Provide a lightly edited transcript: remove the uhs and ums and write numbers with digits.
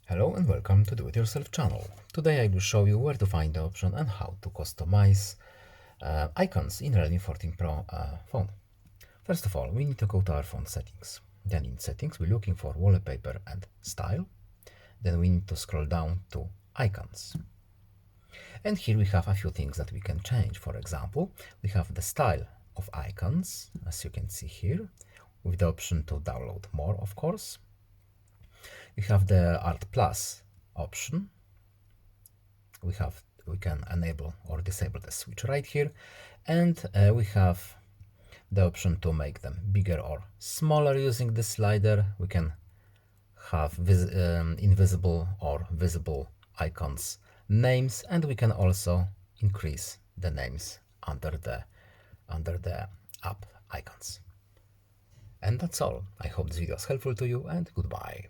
Hello and welcome to Do It Yourself channel. Today I will show you where to find the option and how to customize icons in Realme 14 Pro phone. First of all, we need to go to our phone settings. Then in settings, we're looking for wallpaper and style. Then we need to scroll down to icons. And here we have a few things that we can change. For example, we have the style of icons, as you can see here, with the option to download more, of course. We have the Art Plus option. We can enable or disable the switch right here, and we have the option to make them bigger or smaller using this slider. We can have invisible or visible icons names, and we can also increase the names under the app icons. And that's all. I hope this video is helpful to you, and goodbye.